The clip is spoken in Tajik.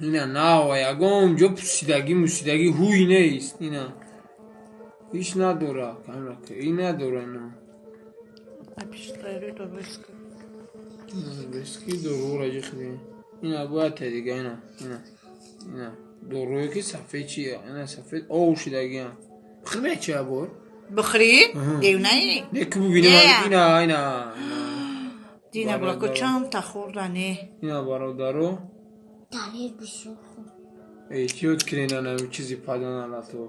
اینا نه یگام جا پوسیدگی موسیدگی هوی نیست اینا هیچ نداره کاملا که این نداره نه Напиши то виски. بسکی دورو راجع خیلی اینا باید دیگه اینا دوروی که سفید چیه اینا سفید آوشیدگی هم خیلی چیه بود بخری؟ دیونه نه که ببینیم اینا دینا بلا که چند تا خوردنه اینا برادرو تعریف بشو ایتیوت کرینه نمی چیزی پدانه تو